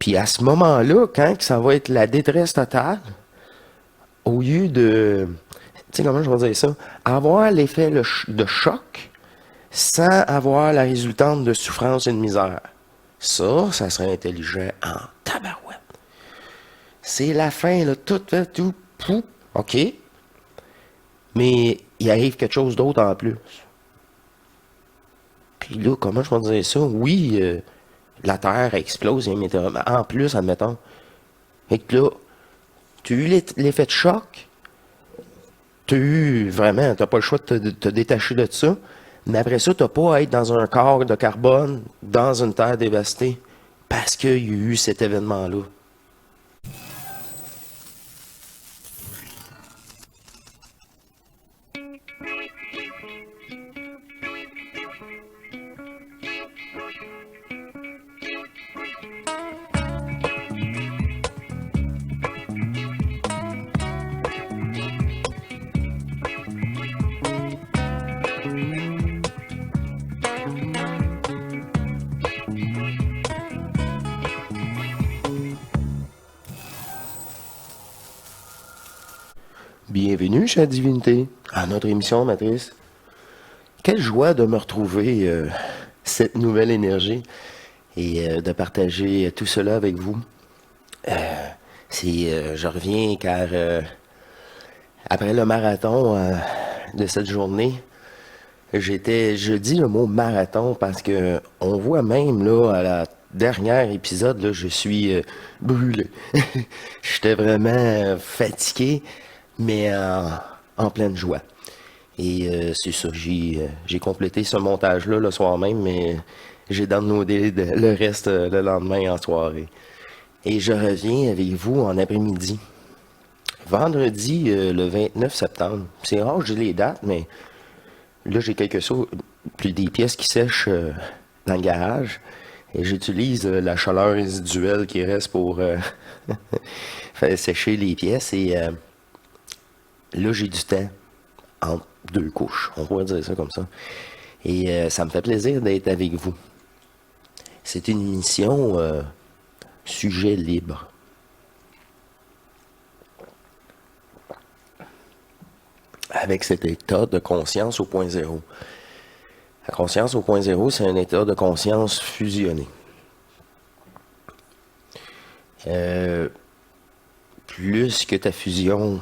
Puis à ce moment-là, quand ça va être la détresse totale, au lieu de, tu sais comment je vais dire ça, avoir l'effet de choc sans avoir la résultante de souffrance et de misère. Ça serait intelligent en tabarouette. C'est la fin, là, tout fait, tout, pou, OK. Mais il arrive quelque chose d'autre en plus. Puis là, comment je vais dire ça? Oui, la Terre explose, mais en plus, admettons. Fait que là, tu as eu l'effet de choc, tu as eu vraiment, t'as pas le choix de te détacher de ça, mais après ça, t'as pas à être dans un corps de carbone, dans une Terre dévastée, parce qu'il y a eu cet événement-là. Bienvenue, chère divinité, à notre émission Matrice. Quelle joie de me retrouver cette nouvelle énergie et de partager tout cela avec vous. Je reviens car après le marathon de cette journée, je dis le mot marathon parce que on voit même là à la dernière épisode, là, je suis brûlé. J'étais vraiment fatigué, mais en pleine joie. Et c'est ça, j'ai complété ce montage-là le soir même, mais j'ai downloadé le reste le lendemain en soirée. Et je reviens avec vous en après-midi. Vendredi, le 29 septembre. C'est rare, j'ai les dates, mais là, j'ai plus des pièces qui sèchent dans le garage. Et j'utilise la chaleur résiduelle qui reste pour faire sécher les pièces. Et là, j'ai du temps entre deux couches. On pourrait dire ça comme ça. Et ça me fait plaisir d'être avec vous. C'est une émission sujet libre. Avec cet état de conscience au point zéro. La conscience au point zéro, c'est un état de conscience fusionné. Plus que ta fusion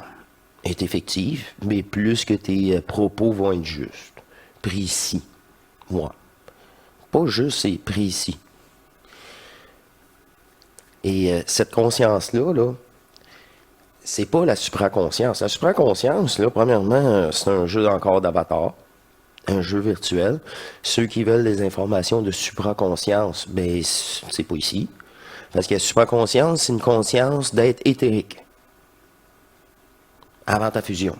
est effective, mais plus que tes propos vont être justes, précis. Moi. Pas juste, c'est précis. Et cette conscience-là, là, c'est pas la supraconscience. La supraconscience, là, premièrement, c'est un jeu encore d'avatar, un jeu virtuel. Ceux qui veulent des informations de supraconscience, ben, c'est pas ici. Parce que la supraconscience, c'est une conscience d'être éthérique. Avant ta fusion.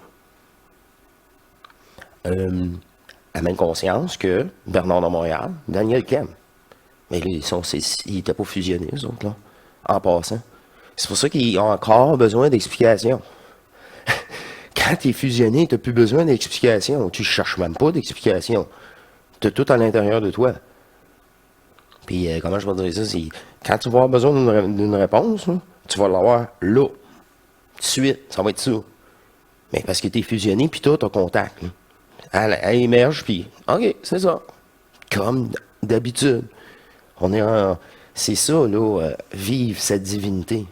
La même conscience que Bernard de Montréal, Daniel Kem. Mais là, ils n'étaient pas fusionnés, eux autres, là, en passant. C'est pour ça qu'ils ont encore besoin d'explications. Quand tu es fusionné, tu n'as plus besoin d'explications. Tu ne cherches même pas d'explications. Tu as tout à l'intérieur de toi. Puis, comment je vais dire ça? C'est quand tu vas avoir besoin d'une réponse, là, tu vas l'avoir là. Tout de suite, ça va être ça. Mais parce que tu es fusionné, puis toi, tu as contact. Là. Elle émerge, puis OK, c'est ça. Comme d'habitude. C'est ça, là, vivre sa divinité.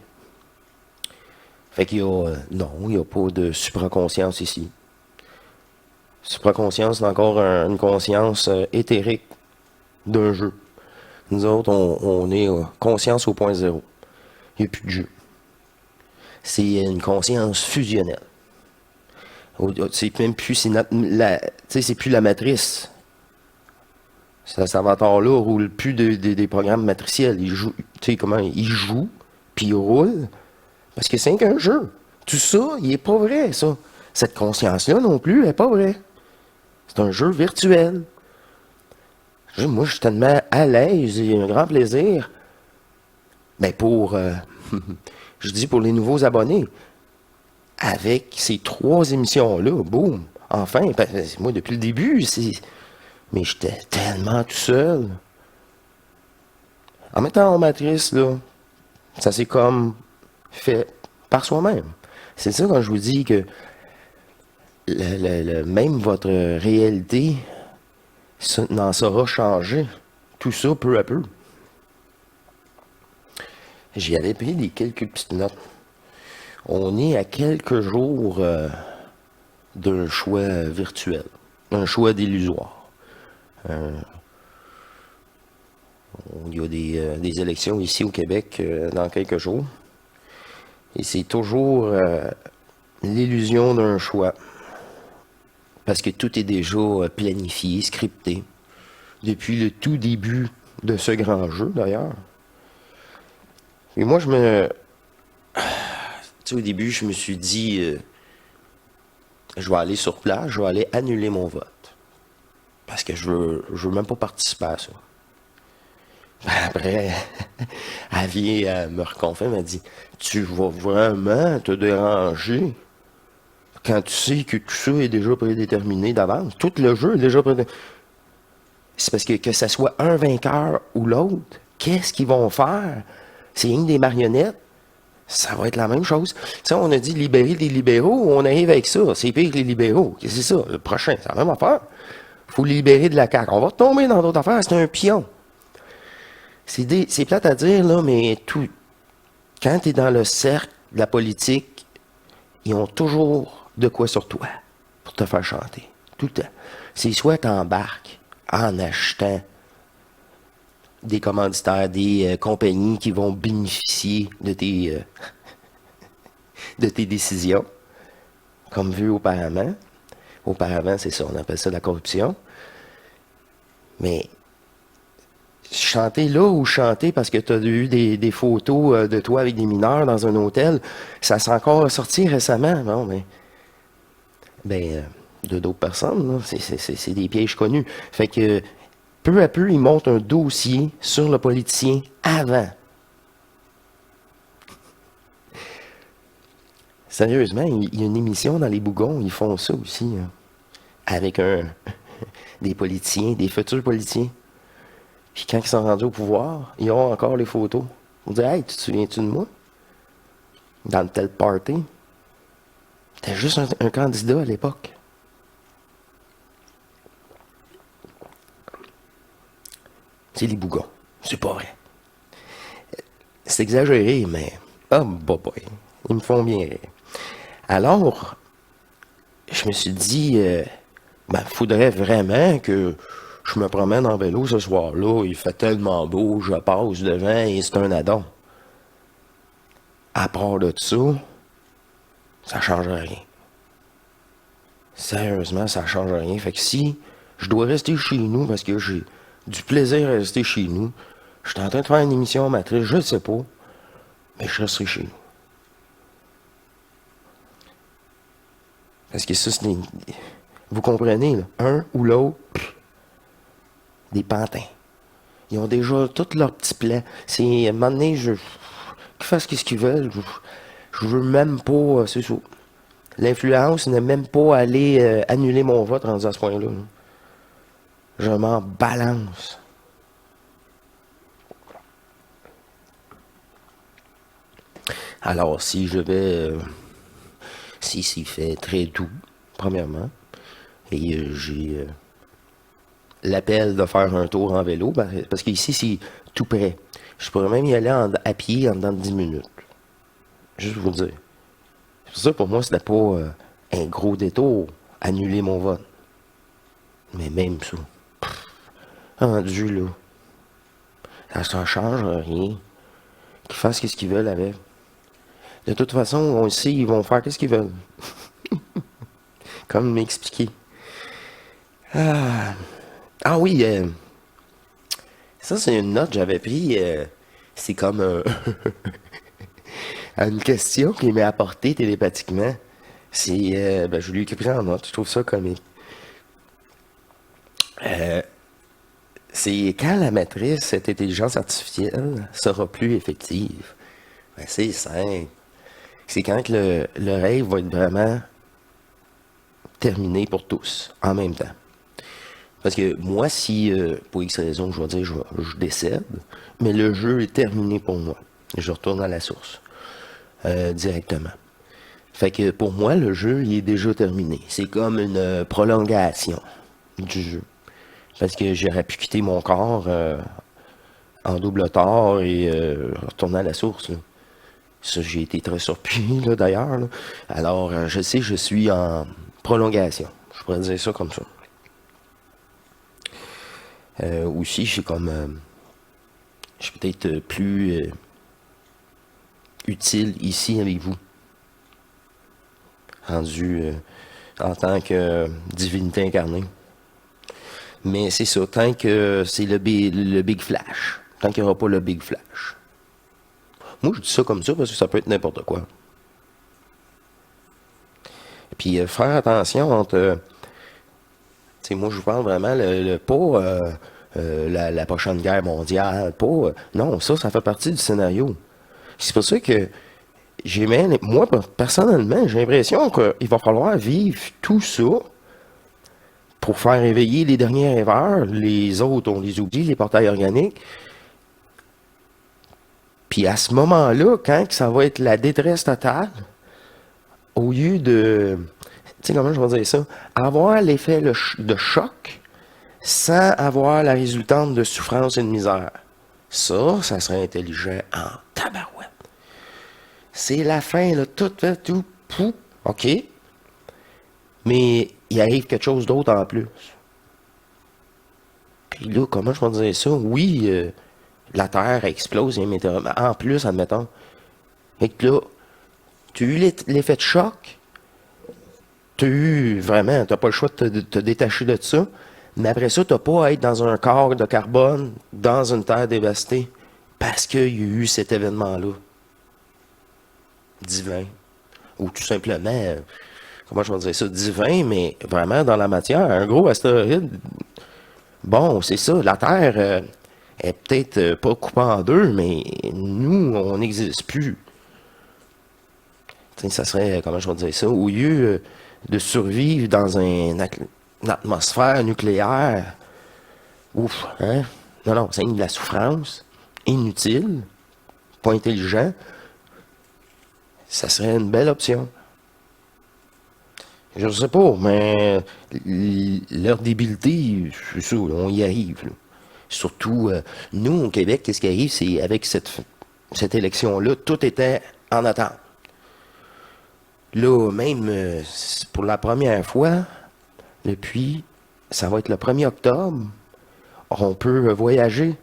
Fait qu'il y a, non, il n'y a pas de supraconscience ici. Supraconscience, c'est encore une conscience éthérique d'un jeu. Nous autres, on est conscience au point zéro. Il n'y a plus de jeu. C'est une conscience fusionnelle. C'est même plus, c'est plus la matrice. Cet avatar-là roule plus des programmes matriciels. Il joue, tu sais comment, il joue, puis il roule. Parce que c'est qu'un jeu. Tout ça, il est pas vrai, ça. Cette conscience-là non plus, elle n'est pas vraie. C'est un jeu virtuel. Moi, je suis tellement à l'aise, j'ai un grand plaisir. Mais je dis pour les nouveaux abonnés, avec ces 3 émissions-là, boum, enfin, moi, depuis le début, mais j'étais tellement tout seul. En mettant en matrice, là, Ça s'est comme fait par soi-même. C'est ça quand je vous dis que même votre réalité n'en saura changer. Tout ça peu à peu. J'y avais pris quelques petites notes. On est à quelques jours d'un choix virtuel, un choix d'illusoire. Il y a des élections ici au Québec dans quelques jours. Et c'est toujours l'illusion d'un choix. Parce que tout est déjà planifié, scripté. Depuis le tout début de ce grand jeu, d'ailleurs. Et moi, tu sais, au début, je me suis dit, je vais aller sur place, je vais aller annuler mon vote. Parce que je veux même pas participer à ça. Ben après, elle vient me reconfirmer, elle m'a dit, tu vas vraiment te déranger quand tu sais que tout ça est déjà prédéterminé d'avance. Tout le jeu est déjà prédéterminé. C'est parce que ça soit un vainqueur ou l'autre, qu'est-ce qu'ils vont faire? C'est rien que des marionnettes. Ça va être la même chose. Ça, on a dit libérer les libéraux, on arrive avec ça. C'est pire que les libéraux. C'est ça, le prochain, c'est la même affaire. Il faut libérer de la CAQ. On va tomber dans d'autres affaires, c'est un pion. C'est plate à dire, là, mais tout. Quand tu es dans le cercle de la politique, ils ont toujours de quoi sur toi pour te faire chanter. Tout le temps. C'est soit tu embarques en achetant des commanditaires, des compagnies qui vont bénéficier de tes décisions, comme vu auparavant. Auparavant, c'est ça, on appelle ça la corruption. Mais chanter là ou chanter parce que tu as eu des photos de toi avec des mineurs dans un hôtel, ça s'est encore sorti récemment. Bon, de d'autres personnes, c'est des pièges connus. Fait que peu à peu, ils montent un dossier sur le politicien avant. Sérieusement, il y a une émission dans les Bougons, ils font ça aussi, hein, avec des politiciens, des futurs politiciens. Puis quand ils sont rendus au pouvoir, ils ont encore les photos. On dit, hey, tu te souviens-tu de moi? Dans tel party. T'es juste un candidat à l'époque. C'est les Bougons. C'est pas vrai. C'est exagéré, mais... Oh, boy. Ils me font bien rire. Alors, je me suis dit, faudrait vraiment que je me promène en vélo ce soir-là. Il fait tellement beau, je passe devant et c'est un addon. À part de ça, ça change rien. Sérieusement, ça change rien. Fait que si je dois rester chez nous parce que j'ai du plaisir à rester chez nous, je suis en train de faire une émission amatrice, je ne sais pas, mais je resterai chez nous. Parce que ça, c'est des... Vous comprenez, là? Un ou l'autre, des pantins. Ils ont déjà tous leurs petits plans. C'est, à un moment donné, qu'ils fassent ce qu'ils veulent. Je veux même pas... c'est ça. L'influence n'est même pas aller annuler mon vote rendu à ce point-là. Là. Je m'en balance. Alors, si je vais... si s'il fait très doux, premièrement, et j'ai l'appel de faire un tour en vélo, parce qu'ici, c'est tout près. Je pourrais même y aller à pied en dedans de 10 minutes. Juste vous le dire. C'est pour ça, pour moi, c'était pas un gros détour, annuler mon vote. Mais même ça. Rendu là. Ça ne change rien. Qu'ils fassent ce qu'ils veulent avec. De toute façon, on sait, ils vont faire ce qu'ils veulent. Comme m'expliquer. Ah oui, ça c'est une note que j'avais pris. C'est comme une question qui m'est apportée télépathiquement. C'est, je lui ai pris en note. Je trouve ça comique. C'est quand la matrice, cette intelligence artificielle, sera plus effective. C'est simple. C'est quand que le rêve va être vraiment terminé pour tous, en même temps. Parce que moi, si, pour X raison, je vais dire, je décède, mais le jeu est terminé pour moi. Je retourne à la source directement. Fait que pour moi, le jeu, il est déjà terminé. C'est comme une prolongation du jeu. Parce que j'aurais pu quitter mon corps en double tort et retourner à la source, là. Ça, j'ai été très surpris, là, d'ailleurs, là. Alors, je sais, je suis en prolongation. Je pourrais dire ça comme ça. Aussi, j'ai comme... je suis peut-être plus utile ici avec vous. Rendu en tant que divinité incarnée. Mais c'est ça, tant que c'est le Big Flash. Tant qu'il n'y aura pas le Big Flash. Moi, je dis ça comme ça parce que ça peut être n'importe quoi. Et puis, faire attention entre... tu sais, moi, je vous parle vraiment pas la prochaine guerre mondiale, pas... non, ça fait partie du scénario. C'est pour ça que moi, personnellement, j'ai l'impression qu'il va falloir vivre tout ça pour faire éveiller les derniers rêveurs. Les autres, on les oublie, les portails organiques. Puis à ce moment-là, quand ça va être la détresse totale, au lieu de... tu sais comment je vais dire ça? Avoir l'effet de choc sans avoir la résultante de souffrance et de misère. Ça serait intelligent en tabarouette. C'est la fin, là, tout, pou, OK. Mais il arrive quelque chose d'autre en plus. Puis là, comment je vais dire ça? Oui, la Terre explose, il y a un météorite. Mais en plus, admettons. Fait que là, tu as eu l'effet de choc. Tu as eu, vraiment, tu n'as pas le choix de te détacher de ça. Mais après ça, tu n'as pas à être dans un corps de carbone, dans une Terre dévastée, parce qu'il y a eu cet événement-là. Divin. Ou tout simplement, comment je vais dire ça, divin, mais vraiment dans la matière. Un gros astéroïde. Bon, c'est ça, la Terre est peut-être pas coupée en deux, mais nous, on n'existe plus. T'sais, ça serait, comment je vais dire ça, au lieu de survivre dans une atmosphère nucléaire, ouf, hein? Non, c'est de la souffrance, inutile, pas intelligent. Ça serait une belle option. Je ne sais pas, mais leur débilité, c'est ça, on y arrive. Là. Surtout, nous, au Québec, qu'est-ce qui arrive, c'est avec cette élection-là, tout était en attente. Là, même pour la première fois, depuis, ça va être le 1er octobre, on peut voyager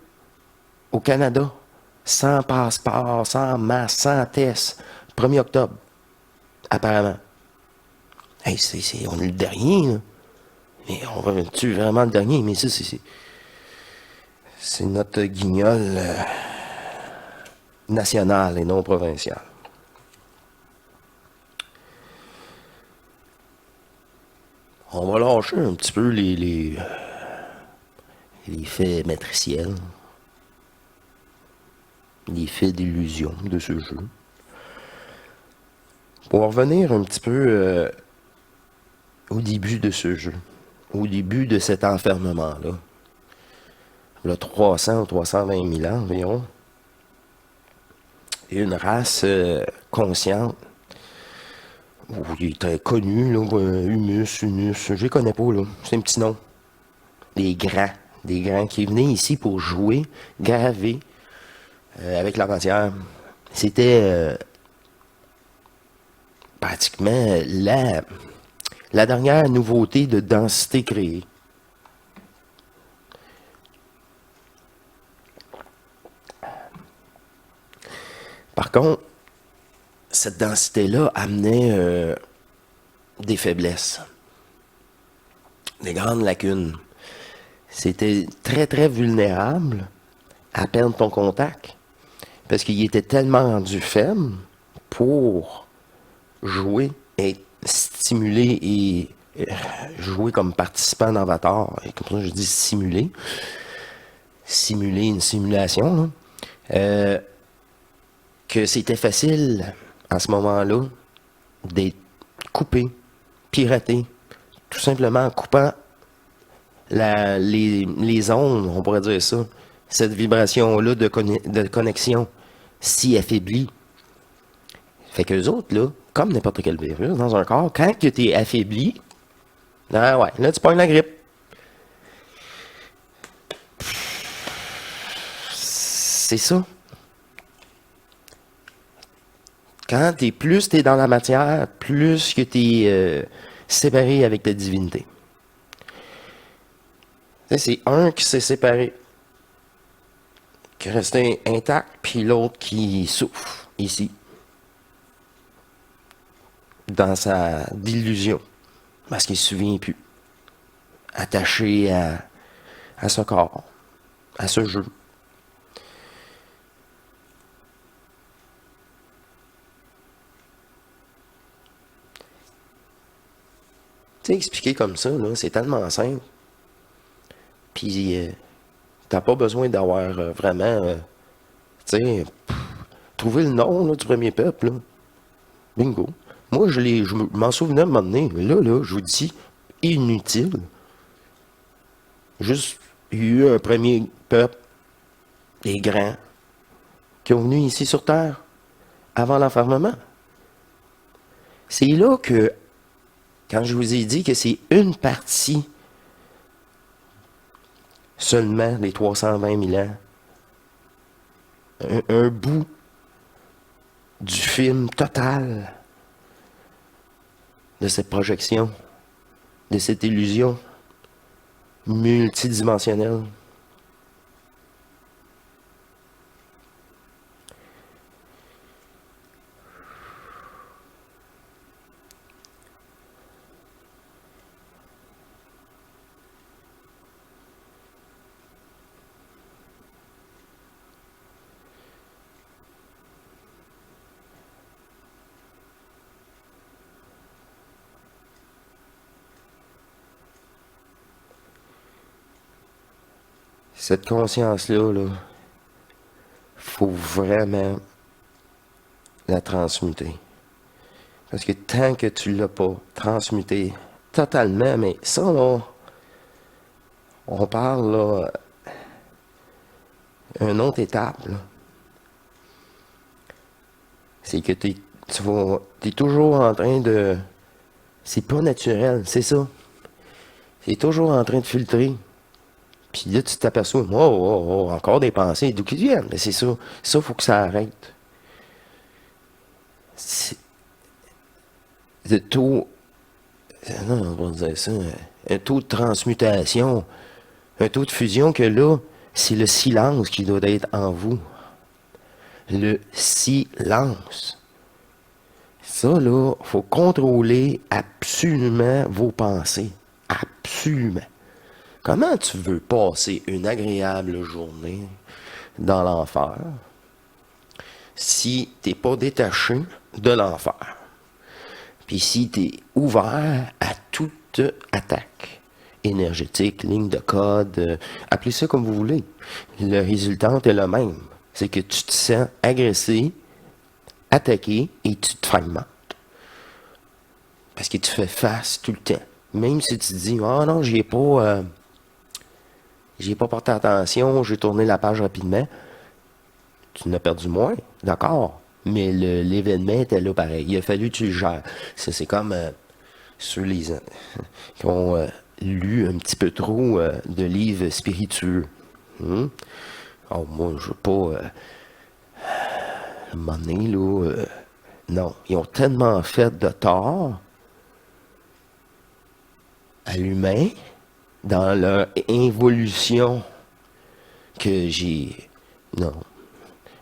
au Canada sans passeport, sans masque, sans test. 1er octobre, apparemment. Hey, on est le dernier, là. Mais on va-tu vraiment le dernier? Mais ça, c'est notre guignol national et non provincial. On va lâcher un petit peu les faits matriciels, les faits d'illusion de ce jeu. Pour revenir un petit peu au début de ce jeu, au début de cet enfermement-là, il y a 300 ou 320 000 ans environ, et une race consciente, il est très connu, là, Humus, je les connais pas, là, c'est un petit nom. Des grands qui venaient ici pour jouer, graver avec la matière. C'était pratiquement la dernière nouveauté de densité créée. Par contre, cette densité-là amenait des faiblesses, des grandes lacunes. C'était très, très vulnérable à perdre ton contact parce qu'il était tellement rendu faible pour jouer et stimuler et jouer comme participant d'Avatar. Et comme ça, je dis simuler. Simuler une simulation, là. Que c'était facile à ce moment-là d'être coupé, piraté, tout simplement en coupant les ondes, on pourrait dire ça, cette vibration-là de connexion si affaibli. Fait qu'eux autres, là, comme n'importe quel virus dans un corps, quand tu es affaibli, ah ouais, là, tu pognes la grippe. C'est ça. Quand plus t'es dans la matière, plus que t'es séparé avec ta divinité. C'est un qui s'est séparé, qui est resté intact, puis l'autre qui souffre, ici, dans sa délusion, parce qu'il ne se souvient plus, attaché à ce corps, à ce jeu. Tu sais, expliquer comme ça, là, c'est tellement simple. Puis, t'as pas besoin d'avoir vraiment, tu sais, trouver le nom là, du premier peuple. Là. Bingo. Moi, je m'en souvenais à un moment donné, mais là, je vous dis, inutile. Juste, il y a eu un premier peuple, les grands, qui ont venu ici sur Terre, avant l'enfermement. C'est là que, quand je vous ai dit que c'est une partie seulement des 320 000 ans, un bout du film total de cette projection, de cette illusion multidimensionnelle. Cette conscience-là, là, faut vraiment la transmuter. Parce que tant que tu ne l'as pas transmuté totalement, mais ça, là, on parle, là, une autre étape, là. C'est que tu es toujours en train de... C'est pas naturel, c'est ça. Tu es toujours en train de filtrer. Puis là, tu t'aperçois, encore des pensées, d'où qu'ils viennent. Mais c'est ça. Ça, il faut que ça arrête. Le taux... Non, on va dire ça. Un taux de transmutation, un taux de fusion que là, c'est le silence qui doit être en vous. Le silence. Ça, là, il faut contrôler absolument vos pensées. Absolument. Comment tu veux passer une agréable journée dans l'enfer si tu n'es pas détaché de l'enfer? Puis si tu es ouvert à toute attaque énergétique, ligne de code, appelez ça comme vous voulez. Le résultat est le même. C'est que tu te sens agressé, attaqué et tu te fragmentes. Parce que tu fais face tout le temps. Même si tu te dis, ah non, j'ai pas porté attention, j'ai tourné la page rapidement, tu n'as perdu moins, d'accord. Mais l'événement était là pareil. Il a fallu que tu le gères. C'est comme ceux qui ont lu un petit peu trop de livres spiritueux. Oh, moi, je veux pas... à un moment donné, là... non, ils ont tellement fait de tort à l'humain dans leur évolution que j'ai... Non.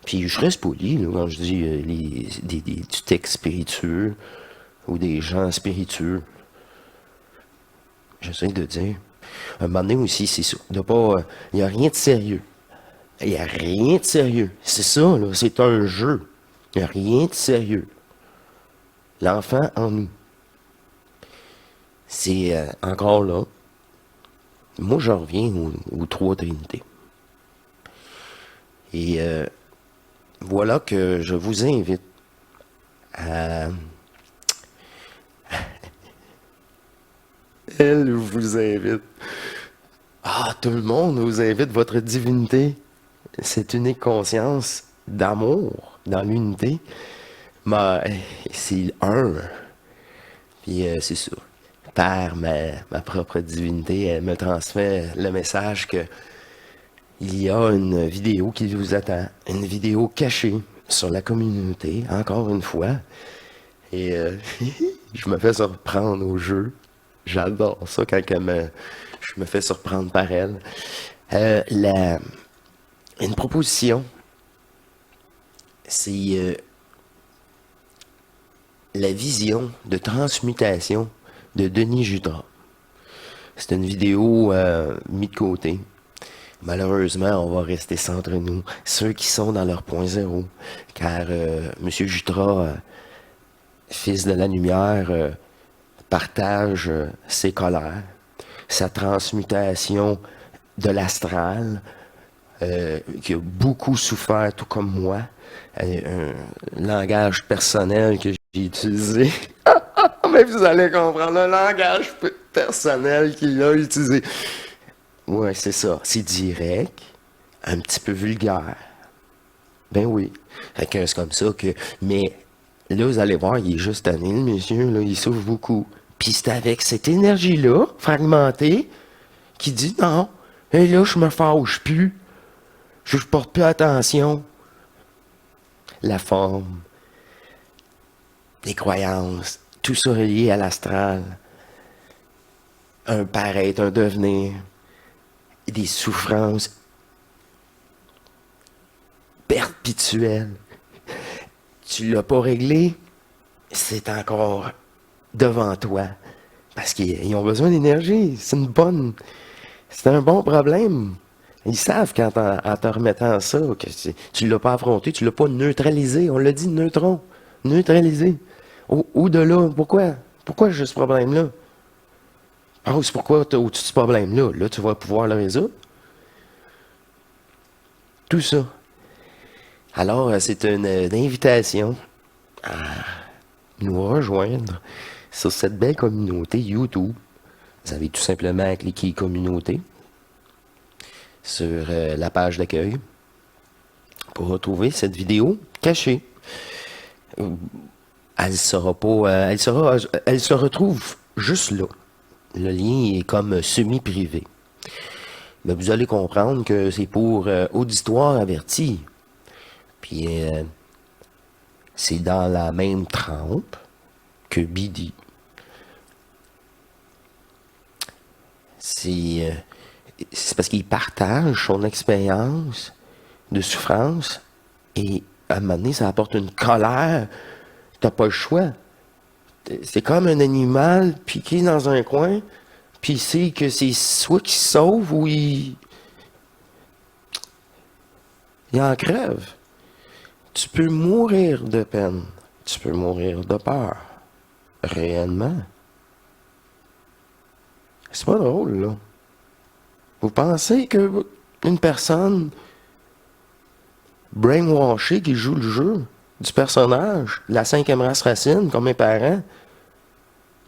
Puis je reste poli là, quand je dis du texte spiritueux ou des gens spiritueux. J'essaie de dire. Un moment donné aussi, c'est ça. De pas. Il n'y a rien de sérieux. Il n'y a rien de sérieux. C'est ça, là. C'est un jeu. Il n'y a rien de sérieux. L'enfant en nous. C'est encore là. Moi, je reviens aux trois trinités. Et voilà que je vous invite à... Elle vous invite. Ah, tout le monde vous invite, votre divinité, cette unique conscience d'amour, dans l'unité, mais c'est un. Puis c'est ça. Par ma propre divinité, elle me transmet le message que il y a une vidéo qui vous attend, une vidéo cachée sur la communauté, encore une fois. Et je me fais surprendre au jeu. J'adore ça quand je me fais surprendre par elle. Une proposition, c'est la vision de transmutation de Denis Jutras. C'est une vidéo mise de côté. Malheureusement, on va rester ça entre nous, ceux qui sont dans leur point zéro, car M. Jutras, fils de la lumière, partage ses colères, sa transmutation de l'astral, qui a beaucoup souffert, tout comme moi, un langage personnel que j'ai utilisé. Mais vous allez comprendre le langage personnel qu'il a utilisé. Ouais, c'est ça. C'est direct, un petit peu vulgaire. Ben oui. Fait que c'est comme ça que. Mais là, vous allez voir, il est juste tanné, le monsieur, là, il souffre beaucoup. Puis c'est avec cette énergie-là, fragmentée, qui dit non. Et là, je me fâche plus. Je porte plus attention. La forme, les croyances, tout ça relié à l'astral. Un paraître, un devenir. Des souffrances perpétuelles. Tu l'as pas réglé, c'est encore devant toi. Parce qu'ils ont besoin d'énergie. C'est un bon problème. Ils savent qu'en te remettant ça, que tu l'as pas affronté, tu l'as pas neutralisé. On l'a dit, neutron. Neutralisé. Au-delà, pourquoi? Pourquoi j'ai ce problème-là? Ah, c'est pourquoi tu as au-dessus de ce problème-là. Là, tu vas pouvoir le résoudre. Tout ça. Alors, c'est une invitation à nous rejoindre sur cette belle communauté YouTube. Vous avez tout simplement cliqué communauté sur la page d'accueil pour retrouver cette vidéo cachée. Elle sera pas, elle se retrouve juste là. Le lien est comme semi-privé. Mais vous allez comprendre que c'est pour auditoire averti. Puis c'est dans la même trempe que Bidi. C'est parce qu'il partage son expérience de souffrance et à un moment donné, ça apporte une colère. T'as pas le choix. C'est comme un animal piqué dans un coin, puis il sait que c'est soit qu'il se sauve ou il en crève. Tu peux mourir de peine. Tu peux mourir de peur. Réellement. C'est pas drôle, là. Vous pensez que une personne brainwashée qui joue le jeu du personnage, de la 5e race racine, comme mes parents,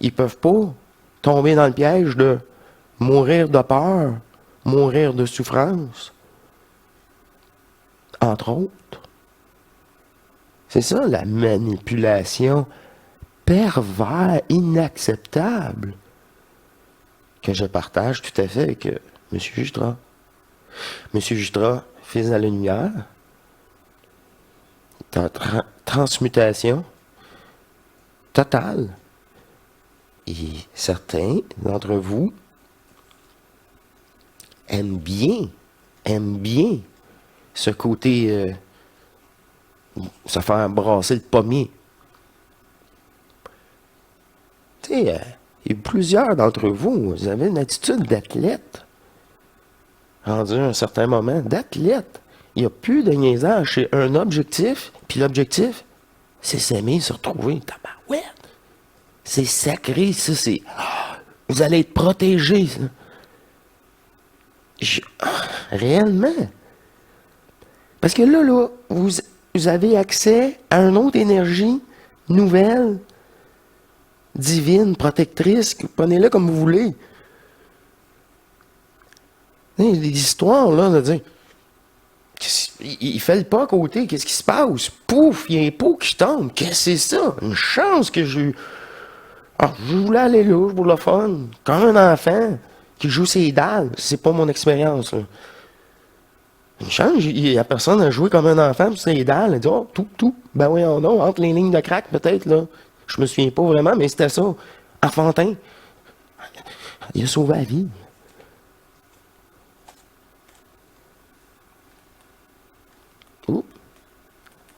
ils peuvent pas tomber dans le piège de mourir de peur, mourir de souffrance, entre autres. C'est ça, la manipulation pervers, inacceptable, que je partage tout à fait avec M. Jutras. M. Jutras, fils de la lumière, est en transmutation totale. Et certains d'entre vous aiment bien ce côté se faire brasser le pommier. Tu sais, il y a plusieurs d'entre vous, vous avez une attitude d'athlète. Rendu à un certain moment, d'athlète. Il n'y a plus de niaisage. C'est un objectif, puis l'objectif, c'est s'aimer, se retrouver. Tabarouette. C'est sacré, ça, c'est... vous allez être protégé, ça. Réellement. Parce que là, vous avez accès à une autre énergie nouvelle, divine, protectrice, prenez-le comme vous voulez. Il y a des histoires, là, de dire, Il fait le pas à côté. Qu'est-ce qui se passe? Pouf, il y a un pot qui tombe. Qu'est-ce que c'est ça? Une chance que j'ai eu. Ah, je voulais aller là, pour le fun. Comme un enfant qui joue ses dalles. C'est pas mon expérience, là. Une chance, la personne a joué comme un enfant sur ses dalles. Elle a dit, oh, tout. Ben oui, non, entre les lignes de crack, peut-être, là. Je me souviens pas vraiment, mais c'était ça. Enfantin. Il a sauvé la vie. Ouh,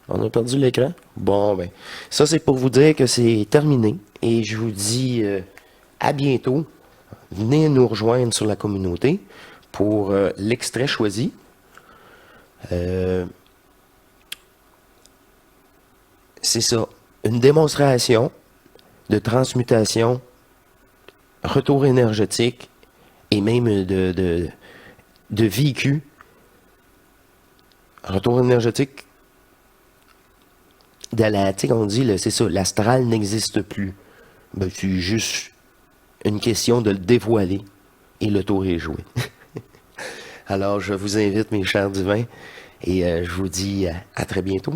on a perdu l'écran. Bon, ben, ça, c'est pour vous dire que c'est terminé. Et je vous dis à bientôt. Venez nous rejoindre sur la communauté pour l'extrait choisi. C'est ça. Une démonstration de transmutation, retour énergétique et même de vécu. Retour énergétique de la, tu sais, on dit, c'est ça, l'astral n'existe plus. Ben, c'est juste une question de le dévoiler et le tour est joué. Alors, je vous invite, mes chers divins, et je vous dis à très bientôt.